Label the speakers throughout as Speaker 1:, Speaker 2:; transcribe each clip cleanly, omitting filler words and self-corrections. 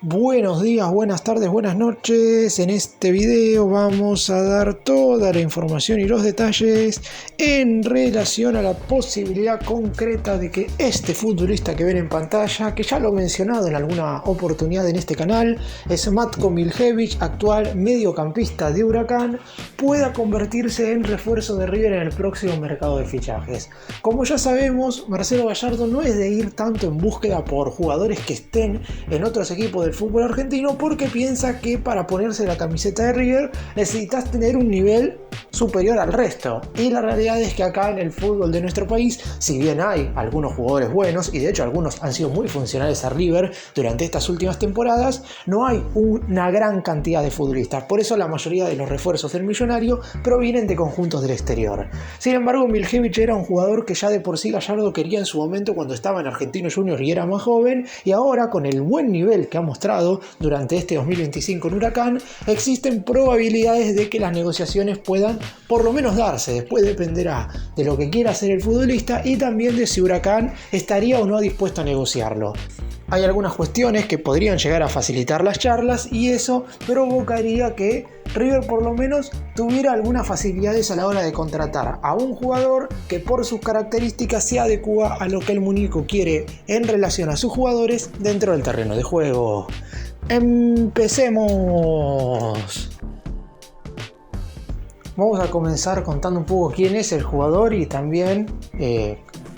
Speaker 1: Buenos días, buenas tardes, buenas noches. En este video vamos a dar toda la información y los detalles en relación a la posibilidad concreta de que este futbolista que ven en pantalla, que ya lo he mencionado en alguna oportunidad en este canal, es Matko Miljević, actual mediocampista de Huracán, pueda convertirse en refuerzo de River en el próximo mercado de fichajes. Como ya sabemos, Marcelo Gallardo no es de ir tanto en búsqueda por jugadores que estén en otros equipos del fútbol argentino, porque piensa que para ponerse la camiseta de River necesitas tener un nivel superior al resto, y la realidad es que acá en el fútbol de nuestro país, si bien hay algunos jugadores buenos, y de hecho algunos han sido muy funcionales a River durante estas últimas temporadas, no hay una gran cantidad de futbolistas. Por eso la mayoría de los refuerzos del millonario provienen de conjuntos del exterior. Sin embargo, Miljević era un jugador que ya de por sí Gallardo quería en su momento cuando estaba en Argentinos Juniors y era más joven, y ahora con el buen nivel que ha mostrado durante este 2025 en Huracán, existen probabilidades de que las negociaciones puedan por lo menos darse. Después dependerá de lo que quiera hacer el futbolista y también de si Huracán estaría o no dispuesto a negociarlo. Hay algunas cuestiones que podrían llegar a facilitar las charlas, y eso provocaría que River por lo menos tuviera algunas facilidades a la hora de contratar a un jugador que por sus características se adecua a lo que el muñeco quiere en relación a sus jugadores dentro del terreno de juego. ¡Empecemos! Vamos a comenzar contando un poco quién es el jugador y también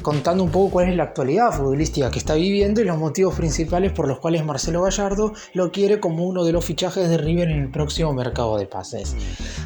Speaker 1: contando un poco cuál es la actualidad futbolística que está viviendo y los motivos principales por los cuales Marcelo Gallardo lo quiere como uno de los fichajes de River en el próximo mercado de pases.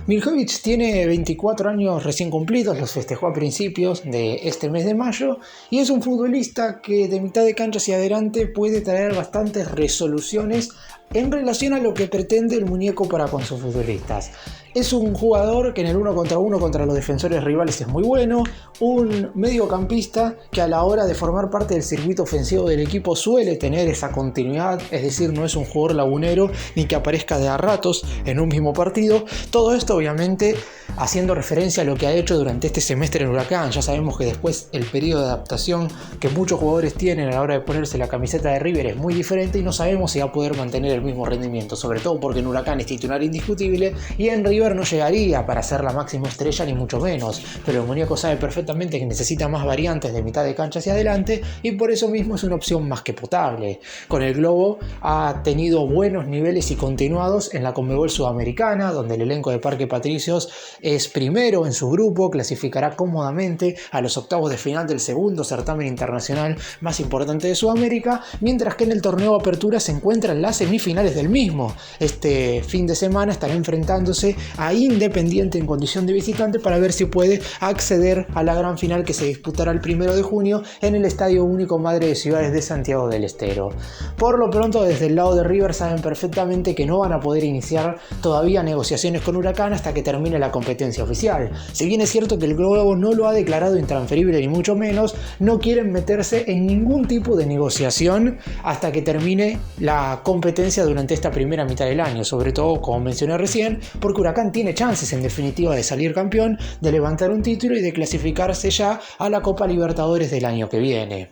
Speaker 1: Miljević tiene 24 años recién cumplidos, los festejó a principios de este mes de mayo, y es un futbolista que de mitad de cancha hacia adelante puede traer bastantes resoluciones en relación a lo que pretende el muñeco para con sus futbolistas. Es un jugador que en el 1 contra 1 contra los defensores rivales es muy bueno, un mediocampista que a la hora de formar parte del circuito ofensivo del equipo suele tener esa continuidad, es decir, no es un jugador lagunero ni que aparezca de a ratos en un mismo partido. Todo esto obviamente haciendo referencia a lo que ha hecho durante este semestre en Huracán. Ya sabemos que después el periodo de adaptación que muchos jugadores tienen a la hora de ponerse la camiseta de River es muy diferente y no sabemos si va a poder mantener el mismo rendimiento, sobre todo porque en Huracán es titular indiscutible y en River no llegaría para ser la máxima estrella ni mucho menos, pero el muñeco sabe perfectamente que necesita más variantes de mitad de cancha hacia adelante y por eso mismo es una opción más que potable. Con el Globo ha tenido buenos niveles y continuados en la Conmebol Sudamericana, donde el elenco de Parque Patricios es primero en su grupo, clasificará cómodamente a los octavos de final del segundo certamen internacional más importante de Sudamérica, mientras que en el torneo de apertura se encuentra en las semifinales del mismo. Este fin de semana estará enfrentándose a Independiente en condición de visitante para ver si puede acceder a la gran final que se disputará el 1 de junio en el Estadio Único Madre de Ciudades de Santiago del Estero. Por lo pronto, desde el lado de River saben perfectamente que no van a poder iniciar todavía negociaciones con Huracán hasta que termine la competencia oficial. Si bien es cierto que el Globo no lo ha declarado intransferible ni mucho menos, no quieren meterse en ningún tipo de negociación hasta que termine la competencia durante esta primera mitad del año, sobre todo, como mencioné recién, porque Huracán tiene chances en definitiva de salir campeón, de levantar un título y de clasificarse ya a la Copa Libertadores del año que viene.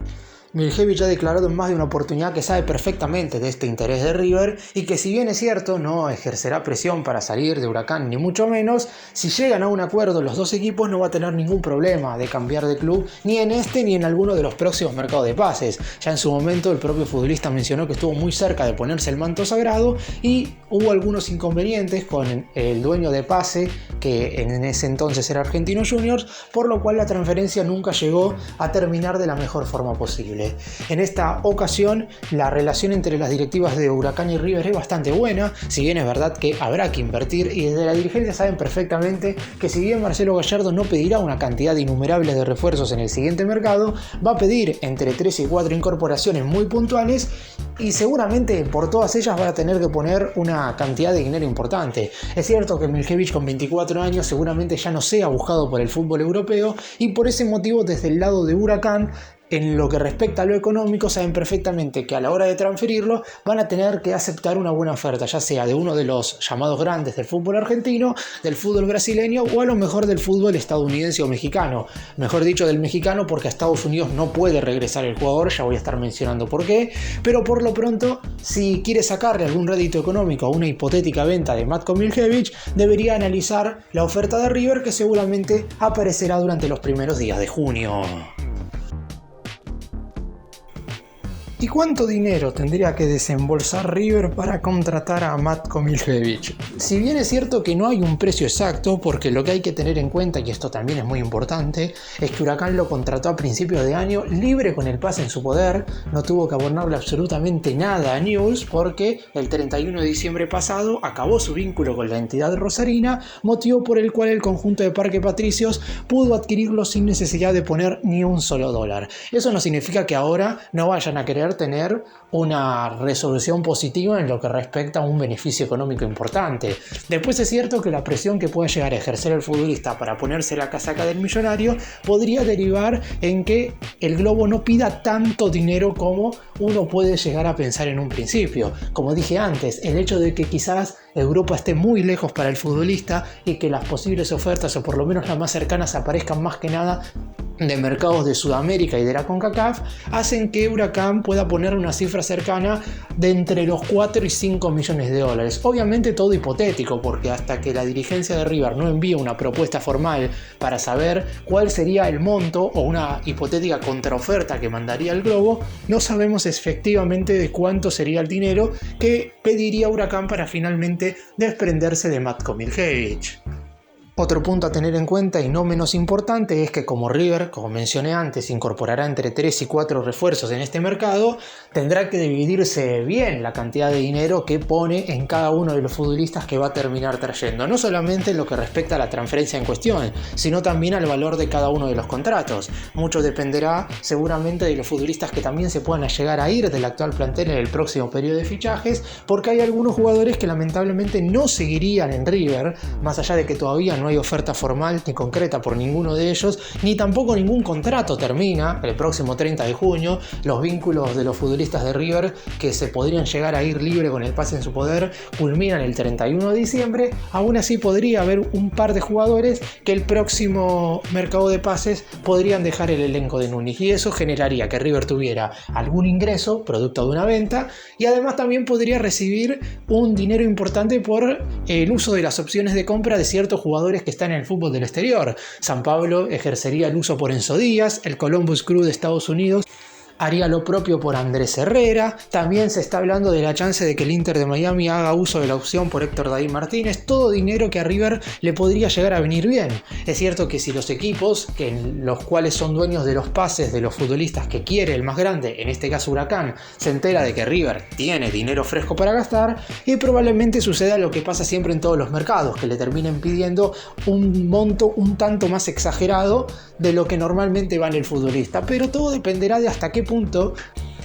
Speaker 1: Miljević ha declarado en más de una oportunidad que sabe perfectamente de este interés de River y que, si bien es cierto, no ejercerá presión para salir de Huracán ni mucho menos, si llegan a un acuerdo los dos equipos no va a tener ningún problema de cambiar de club ni en este ni en alguno de los próximos mercados de pases. Ya en su momento el propio futbolista mencionó que estuvo muy cerca de ponerse el manto sagrado y hubo algunos inconvenientes con el dueño de pase, que en ese entonces era Argentinos Juniors, por lo cual la transferencia nunca llegó a terminar de la mejor forma posible. En esta ocasión la relación entre las directivas de Huracán y River es bastante buena, si bien es verdad que habrá que invertir, y desde la dirigencia saben perfectamente que si bien Marcelo Gallardo no pedirá una cantidad innumerable de refuerzos en el siguiente mercado, va a pedir entre 3 y 4 incorporaciones muy puntuales y seguramente por todas ellas va a tener que poner una cantidad de dinero importante. Es cierto que Miljević con 24 años seguramente ya no sea buscado por el fútbol europeo y por ese motivo desde el lado de Huracán en lo que respecta a lo económico, saben perfectamente que a la hora de transferirlo van a tener que aceptar una buena oferta, ya sea de uno de los llamados grandes del fútbol argentino, del fútbol brasileño o a lo mejor del fútbol estadounidense o mexicano. Mejor dicho, del mexicano, porque a Estados Unidos no puede regresar el jugador, ya voy a estar mencionando por qué, pero por lo pronto, si quiere sacarle algún rédito económico a una hipotética venta de Matko Miljević, debería analizar la oferta de River, que seguramente aparecerá durante los primeros días de junio. ¿Y cuánto dinero tendría que desembolsar River para contratar a Matko Miljević? Si bien es cierto que no hay un precio exacto, porque lo que hay que tener en cuenta, y esto también es muy importante, es que Huracán lo contrató a principios de año libre con el pase en su poder, no tuvo que abonarle absolutamente nada a Newell's porque el 31 de diciembre pasado acabó su vínculo con la entidad rosarina, motivo por el cual el conjunto de Parque Patricios pudo adquirirlo sin necesidad de poner ni un solo dólar. Eso no significa que ahora no vayan a querer tener una resolución positiva en lo que respecta a un beneficio económico importante. Después es cierto que la presión que puede llegar a ejercer el futbolista para ponerse la casaca del millonario podría derivar en que el globo no pida tanto dinero como uno puede llegar a pensar en un principio. Como dije antes, el hecho de que quizás Europa esté muy lejos para el futbolista y que las posibles ofertas, o por lo menos las más cercanas, aparezcan más que nada de mercados de Sudamérica y de la CONCACAF, hacen que Huracán pueda poner una cifra cercana de entre los 4 y 5 millones de dólares. Obviamente todo hipotético, porque hasta que la dirigencia de River no envíe una propuesta formal para saber cuál sería el monto o una hipotética contraoferta que mandaría el globo, no sabemos efectivamente de cuánto sería el dinero que pediría Huracán para finalmente desprenderse de Matko Miljević. Otro punto a tener en cuenta y no menos importante es que como River, como mencioné antes, incorporará entre 3 y 4 refuerzos en este mercado, tendrá que dividirse bien la cantidad de dinero que pone en cada uno de los futbolistas que va a terminar trayendo. No solamente en lo que respecta a la transferencia en cuestión, sino también al valor de cada uno de los contratos. Mucho dependerá seguramente de los futbolistas que también se puedan llegar a ir del actual plantel en el próximo periodo de fichajes, porque hay algunos jugadores que lamentablemente no seguirían en River, más allá de que todavía no hay oferta formal ni concreta por ninguno de ellos, ni tampoco ningún contrato termina el próximo 30 de junio. Los vínculos de los futbolistas de River que se podrían llegar a ir libre con el pase en su poder culminan el 31 de diciembre. Aún así podría haber un par de jugadores que el próximo mercado de pases podrían dejar el elenco de Núñez, y eso generaría que River tuviera algún ingreso producto de una venta, y además también podría recibir un dinero importante por el uso de las opciones de compra de ciertos jugadores que están en el fútbol del exterior. San Pablo ejercería el uso por Enzo Díaz, el Columbus Crew de Estados Unidos haría lo propio por Andrés Herrera. También se está hablando de la chance de que el Inter de Miami haga uso de la opción por Héctor David Martínez. Todo dinero que a River le podría llegar a venir bien. Es cierto que si los equipos, que en los cuales son dueños de los pases de los futbolistas que quiere el más grande, en este caso Huracán, se entera de que River tiene dinero fresco para gastar, y probablemente suceda lo que pasa siempre en todos los mercados, que le terminen pidiendo un monto un tanto más exagerado de lo que normalmente vale el futbolista. Pero todo dependerá de hasta qué punto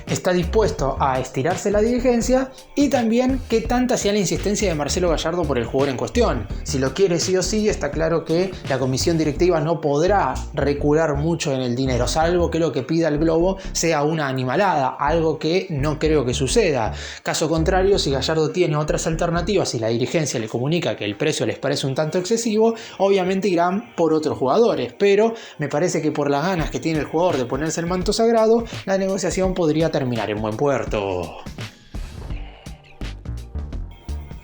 Speaker 1: está dispuesto a estirarse la dirigencia y también qué tanta sea la insistencia de Marcelo Gallardo por el jugador en cuestión. Si lo quiere sí o sí, está claro que la comisión directiva no podrá recular mucho en el dinero, salvo que lo que pida el globo sea una animalada, algo que no creo que suceda. Caso contrario, si Gallardo tiene otras alternativas y la dirigencia le comunica que el precio les parece un tanto excesivo, obviamente irán por otros jugadores, pero me parece que por las ganas que tiene el jugador de ponerse el manto sagrado, la negociación podría terminar en buen puerto.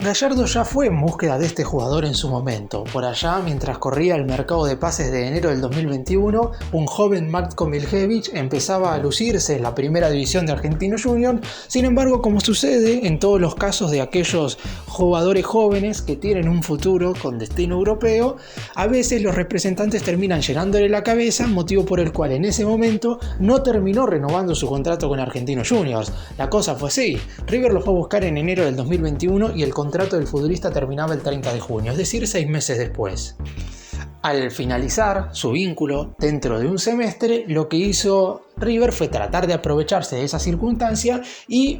Speaker 1: Gallardo ya fue en búsqueda de este jugador en su momento. Por allá, mientras corría el mercado de pases de enero del 2021, un joven Matko Miljević empezaba a lucirse en la primera división de Argentinos Juniors. Sin embargo, como sucede en todos los casos de aquellos jugadores jóvenes que tienen un futuro con destino europeo, a veces los representantes terminan llenándole la cabeza, motivo por el cual en ese momento no terminó renovando su contrato con Argentinos Juniors. La cosa fue así: River lo fue a buscar en enero del 2021 y el contrato del futbolista terminaba el 30 de junio, es decir, 6 meses después. Al finalizar su vínculo dentro de un semestre, lo que hizo River fue tratar de aprovecharse de esa circunstancia y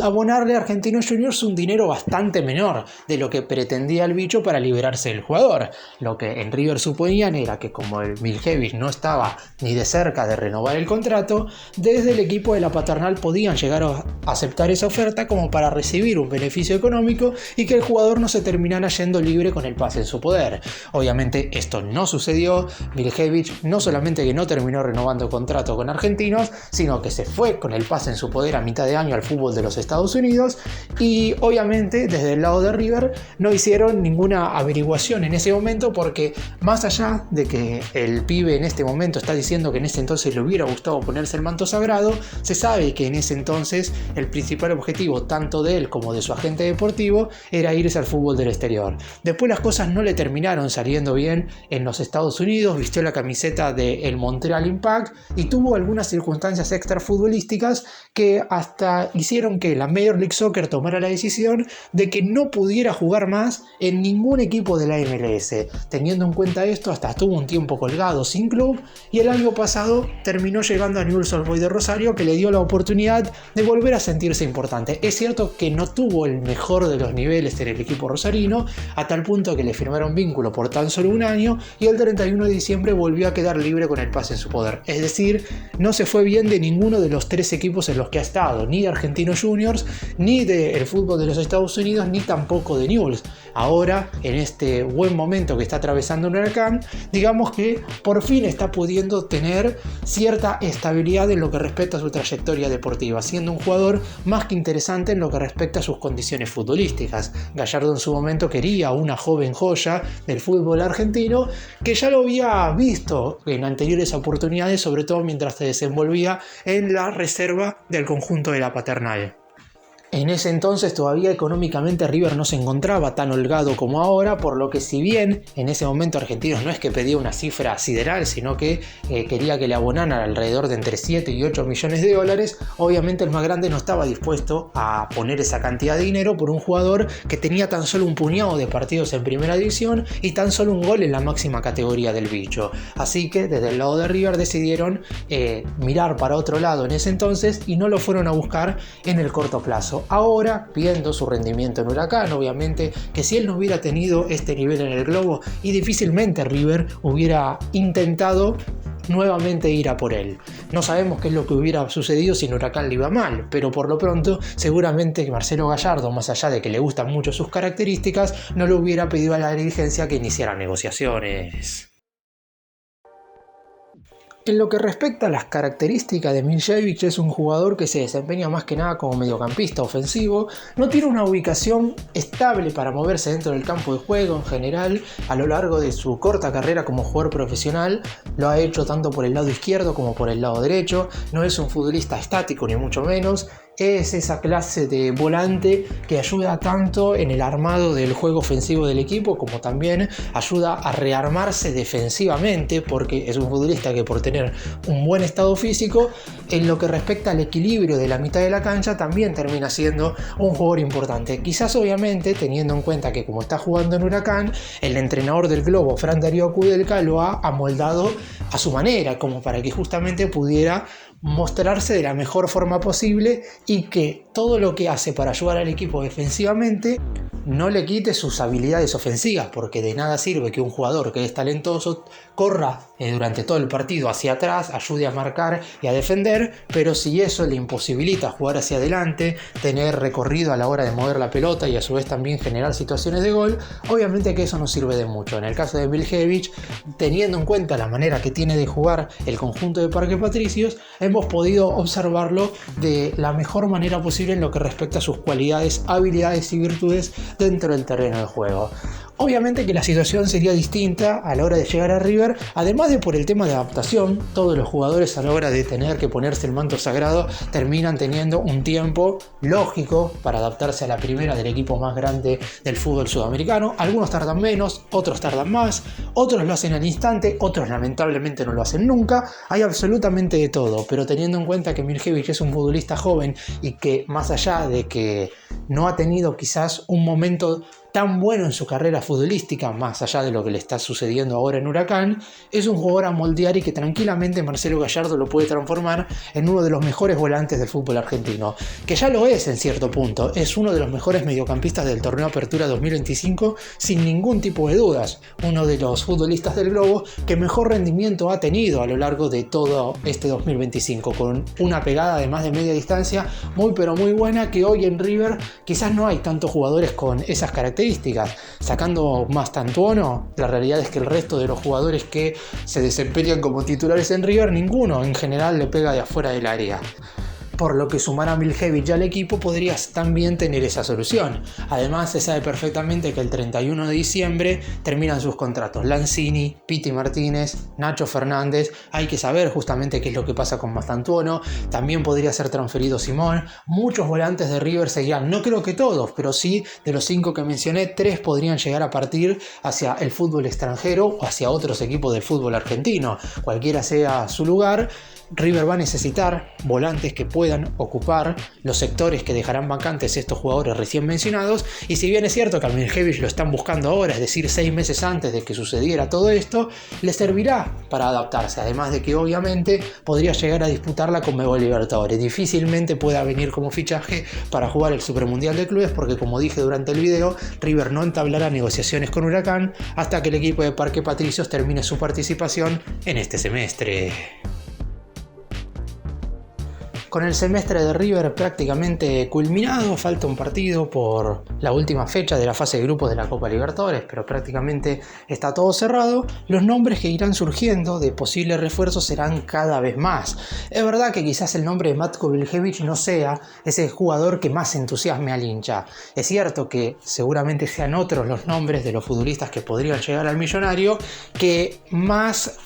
Speaker 1: abonarle a Argentinos Juniors un dinero bastante menor de lo que pretendía el bicho para liberarse del jugador. Lo que en River suponían era que como el Miljevic no estaba ni de cerca de renovar el contrato, desde el equipo de la paternal podían llegar a aceptar esa oferta como para recibir un beneficio económico y que el jugador no se terminara yendo libre con el pase en su poder. Obviamente esto no sucedió. Miljevic no solamente que no terminó renovando contrato con Argentinos, sino que se fue con el pase en su poder a mitad de año al fútbol de los Estados Unidos, y obviamente desde el lado de River no hicieron ninguna averiguación en ese momento, porque más allá de que el pibe en este momento está diciendo que en ese entonces le hubiera gustado ponerse el manto sagrado, se sabe que en ese entonces el principal objetivo tanto de él como de su agente deportivo era irse al fútbol del exterior. Después las cosas no le terminaron saliendo bien en los Estados Unidos, vistió la camiseta del Montreal Impact y tuvo algunas circunstancias extrafutbolísticas que hasta hicieron que la Major League Soccer tomara la decisión de que no pudiera jugar más en ningún equipo de la MLS. Teniendo en cuenta esto, hasta estuvo un tiempo colgado sin club y el año pasado terminó llegando a Newell's Old Boys de Rosario, que le dio la oportunidad de volver a sentirse importante. Es cierto que no tuvo el mejor de los niveles en el equipo rosarino, a tal punto que le firmaron vínculo por tan solo un año y el 31 de diciembre volvió a quedar libre con el pase en su poder. Es decir, no se fue bien de ninguno de los tres equipos en los que ha estado, ni de Argentinos Juniors, ni del fútbol de los Estados Unidos, ni tampoco de Newell's. Ahora, en este buen momento que está atravesando un huracán, digamos que por fin está pudiendo tener cierta estabilidad en lo que respecta a su trayectoria deportiva, siendo un jugador más que interesante en lo que respecta a sus condiciones futbolísticas. Gallardo en su momento quería una joven joya del fútbol argentino que ya lo había visto en anteriores oportunidades, sobre todo mientras se desenvolvía en la reserva del conjunto de la paternal. En ese entonces todavía económicamente River no se encontraba tan holgado como ahora, por lo que si bien en ese momento Argentinos no es que pedía una cifra sideral, sino que quería que le abonaran alrededor de entre 7 y 8 millones de dólares, obviamente el más grande no estaba dispuesto a poner esa cantidad de dinero por un jugador que tenía tan solo un puñado de partidos en primera división y tan solo un gol en la máxima categoría del bicho. Así que desde el lado de River decidieron mirar para otro lado en ese entonces y no lo fueron a buscar en el corto plazo. Ahora, viendo su rendimiento en Huracán, obviamente que si él no hubiera tenido este nivel en el globo, y difícilmente River hubiera intentado nuevamente ir a por él. No sabemos qué es lo que hubiera sucedido si en Huracán le iba mal, pero por lo pronto seguramente que Marcelo Gallardo, más allá de que le gustan mucho sus características, no le hubiera pedido a la dirigencia que iniciara negociaciones. En lo que respecta a las características de Miljevic, es un jugador que se desempeña más que nada como mediocampista ofensivo, no tiene una ubicación estable para moverse dentro del campo de juego en general. A lo largo de su corta carrera como jugador profesional lo ha hecho tanto por el lado izquierdo como por el lado derecho, no es un futbolista estático ni mucho menos. Es esa clase de volante que ayuda tanto en el armado del juego ofensivo del equipo, como también ayuda a rearmarse defensivamente, porque es un futbolista que por tener un buen estado físico, en lo que respecta al equilibrio de la mitad de la cancha, también termina siendo un jugador importante. Quizás obviamente teniendo en cuenta que como está jugando en Huracán, el entrenador del Globo, Fran Darío Kudelka, lo ha amoldado a su manera, como para que justamente pudiera mostrarse de la mejor forma posible y que todo lo que hace para ayudar al equipo defensivamente no le quite sus habilidades ofensivas, porque de nada sirve que un jugador que es talentoso corra durante todo el partido hacia atrás, ayude a marcar y a defender, pero si eso le imposibilita jugar hacia adelante, tener recorrido a la hora de mover la pelota y a su vez también generar situaciones de gol, obviamente que eso no sirve de mucho. En el caso de Miljevic, teniendo en cuenta la manera que tiene de jugar el conjunto de Parque Patricios, hemos podido observarlo de la mejor manera posible en lo que respecta a sus cualidades, habilidades y virtudes dentro del terreno de juego. Obviamente que la situación sería distinta a la hora de llegar a River, además de por el tema de adaptación. Todos los jugadores a la hora de tener que ponerse el manto sagrado terminan teniendo un tiempo lógico para adaptarse a la primera del equipo más grande del fútbol sudamericano. Algunos tardan menos, otros tardan más, otros lo hacen al instante, otros lamentablemente no lo hacen nunca. Hay absolutamente de todo, pero teniendo en cuenta que Miljevic es un futbolista joven y que más allá de que no ha tenido quizás un momento tan bueno en su carrera futbolística, más allá de lo que le está sucediendo ahora en Huracán, es un jugador a moldear y que tranquilamente Marcelo Gallardo lo puede transformar en uno de los mejores volantes del fútbol argentino, que ya lo es en cierto punto, es uno de los mejores mediocampistas del torneo Apertura 2025 sin ningún tipo de dudas, uno de los futbolistas del globo que mejor rendimiento ha tenido a lo largo de todo este 2025, con una pegada de más de media distancia muy pero muy buena, que hoy en River quizás no hay tantos jugadores con esas características. Sacando Mastantuono, la realidad es que el resto de los jugadores que se desempeñan como titulares en River, ninguno en general le pega de afuera del área. Por lo que sumar a Miljevic al equipo podría también tener esa solución. Además, se sabe perfectamente que el 31 de diciembre terminan sus contratos Lanzini, Piti Martínez, Nacho Fernández. Hay que saber justamente qué es lo que pasa con Mastantuono. También podría ser transferido Simón. Muchos volantes de River seguirán, no creo que todos, pero sí de los 5 que mencioné, 3 podrían llegar a partir hacia el fútbol extranjero o hacia otros equipos del fútbol argentino. Cualquiera sea su lugar, River va a necesitar volantes que puedan ocupar los sectores que dejarán vacantes estos jugadores recién mencionados, y si bien es cierto que a Miljevic lo están buscando ahora, es decir 6 meses antes de que sucediera todo esto, le servirá para adaptarse, además de que obviamente podría llegar a disputar la Conmebol Libertadores. Difícilmente pueda venir como fichaje para jugar el Supermundial de Clubes, porque como dije durante el video, River no entablará negociaciones con Huracán hasta que el equipo de Parque Patricios termine su participación en este semestre. Con el semestre de River prácticamente culminado, falta un partido por la última fecha de la fase de grupos de la Copa Libertadores, pero prácticamente está todo cerrado. Los nombres que irán surgiendo de posibles refuerzos serán cada vez más. Es verdad que quizás el nombre de Matko Miljevic no sea ese jugador que más entusiasme al hincha. Es cierto que seguramente sean otros los nombres de los futbolistas que podrían llegar al millonario que más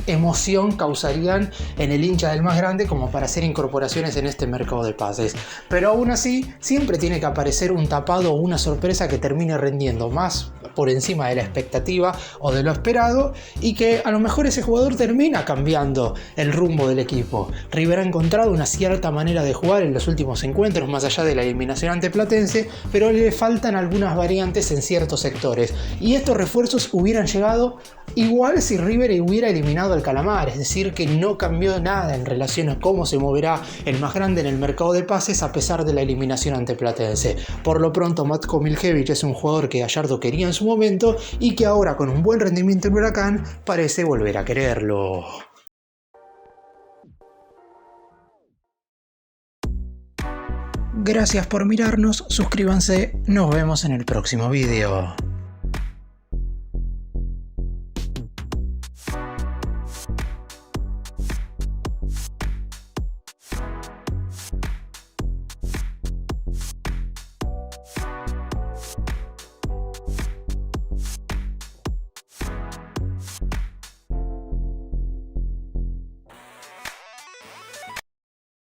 Speaker 1: emoción causarían en el hincha del más grande como para hacer incorporaciones en este mercado de pases, pero aún así siempre tiene que aparecer un tapado o una sorpresa que termine rendiendo más por encima de la expectativa o de lo esperado, y que a lo mejor ese jugador termina cambiando el rumbo del equipo. River ha encontrado una cierta manera de jugar en los últimos encuentros más allá de la eliminación ante Platense, pero le faltan algunas variantes en ciertos sectores, y estos refuerzos hubieran llegado igual si River hubiera eliminado al Calamar, es decir, que no cambió nada en relación a cómo se moverá el más grande en el mercado de pases a pesar de la eliminación ante Platense. Por lo pronto, Matko Miljevic es un jugador que Gallardo quería en su momento y que ahora, con un buen rendimiento en Huracán, parece volver a quererlo. Gracias por mirarnos, suscríbanse, nos vemos en el próximo video.